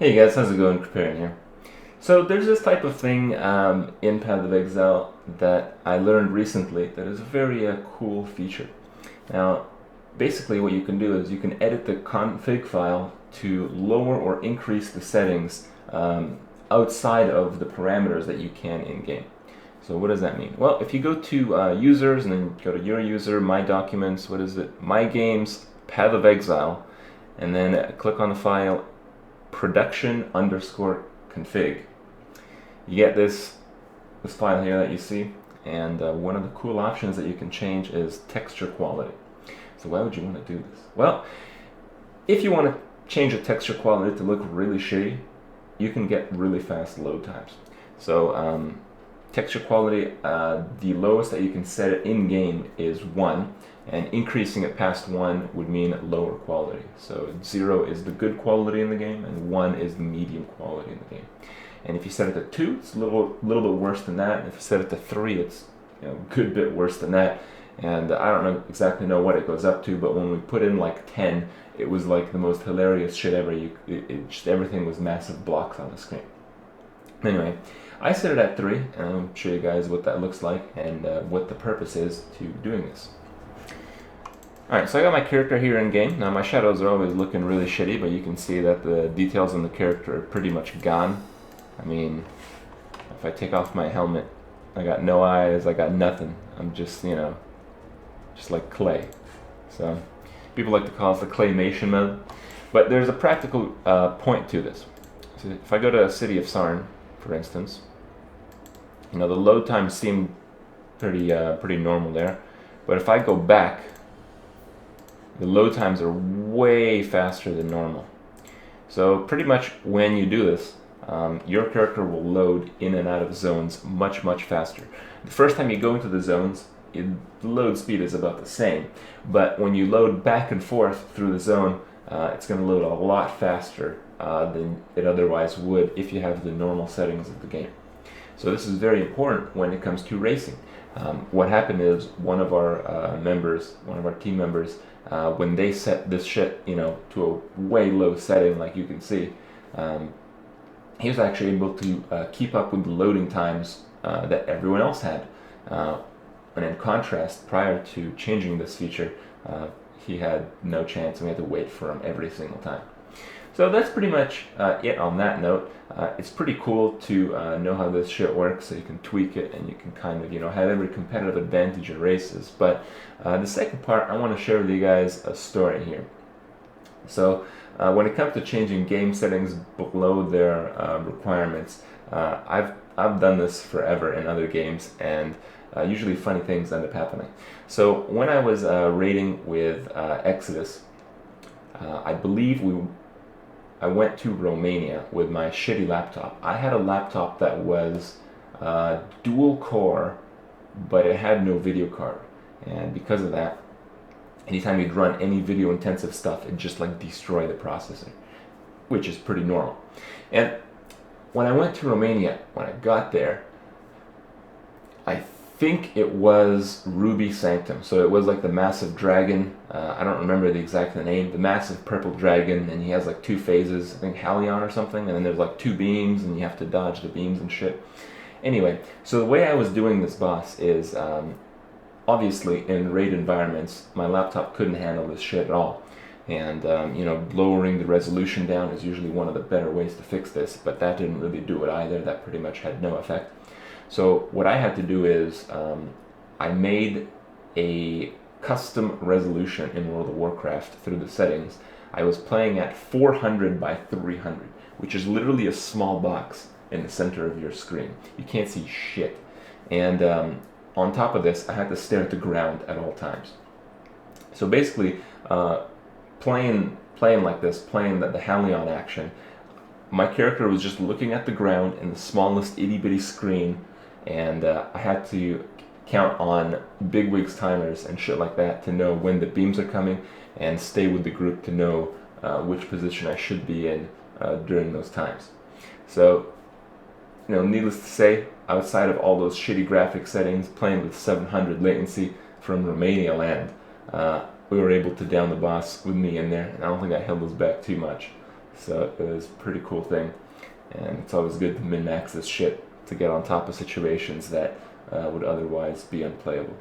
Hey guys, how's it going? Preparing here. So there's this type of thing in Path of Exile that I learned recently that is a very cool feature. Now, basically what you can do is you can edit the config file to lower or increase the settings outside of the parameters that you can in-game. So what does that mean? Well, if you go to users and then go to your user, my documents, what is it? My games, Path of Exile, and then click on the file production_config. You get this file here that you see, and one of the cool options that you can change is texture quality. So why would you want to do this? Well, if you want to change the texture quality to look really shitty, you can get really fast load times. So texture quality, the lowest that you can set it in game is 1, and increasing it past 1 would mean lower quality. So 0 is the good quality in the game, and 1 is the medium quality in the game. And if you set it to 2, it's a little bit worse than that. And if you set it to 3, it's a good bit worse than that. And I don't exactly know what it goes up to, but when we put in like 10, it was like the most hilarious shit ever. Just everything was massive blocks on the screen. Anyway, I set it at 3, and I'll show you guys what that looks like and what the purpose is to doing this. Alright, so I got my character here in game. Now my shadows are always looking really shitty, but you can see that the details on the character are pretty much gone. I mean, if I take off my helmet, I got no eyes, I got nothing. I'm just, just like clay. So people like to call it the claymation mode. But there's a practical point to this. So if I go to City of Sarn, for instance, the load times seem pretty normal there. But if I go back, the load times are way faster than normal. So pretty much when you do this, your character will load in and out of zones much faster. The first time you go into the zones, the load speed is about the same. But when you load back and forth through the zone, it's going to load a lot faster than it otherwise would if you have the normal settings of the game. So this is very important when it comes to racing. What happened is one of our team members, when they set this shit, to a way low setting, like you can see, he was actually able to keep up with the loading times that everyone else had. And in contrast, prior to changing this feature, he had no chance, and we had to wait for him every single time. So that's pretty much it on that note. It's pretty cool to know how this shit works, so you can tweak it and you can kind of, have every competitive advantage in races. But the second part, I want to share with you guys a story here. So when it comes to changing game settings below their requirements, I've done this forever in other games, and usually funny things end up happening. So when I was raiding with Exodus, I believe I went to Romania with my shitty laptop. I had a laptop that was dual core, but it had no video card. And because of that, anytime you'd run any video intensive stuff, it'd just like destroy the processor, which is pretty normal. And when I went to Romania, when I got there, I think it was Ruby Sanctum. So it was like the massive dragon. I don't remember the exact name. The massive purple dragon, and he has like 2 phases. I think Halion or something. And then there's like 2 beams, and you have to dodge the beams and shit. Anyway, so the way I was doing this boss is, obviously in raid environments, my laptop couldn't handle this shit at all. And lowering the resolution down is usually one of the better ways to fix this. But that didn't really do it either. That pretty much had no effect. So what I had to do is I made a custom resolution in World of Warcraft through the settings. I was playing at 400 by 300, which is literally a small box in the center of your screen. You can't see shit. And on top of this, I had to stare at the ground at all times. So basically, playing like this, playing the Halion action, my character was just looking at the ground in the smallest itty-bitty screen, and I had to count on bigwigs timers and shit like that to know when the beams are coming and stay with the group to know which position I should be in during those times. So, needless to say, outside of all those shitty graphic settings, playing with 700 latency from Romania land, we were able to down the boss with me in there, and I don't think I held us back too much. So it was a pretty cool thing, and it's always good to min-max this shit to get on top of situations that would otherwise be unplayable.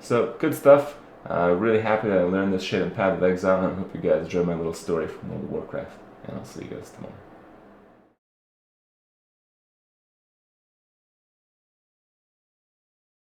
So good stuff. Really happy that I learned this shit in Path of Exile, and I hope you guys enjoyed my little story from World of Warcraft, and I'll see you guys tomorrow.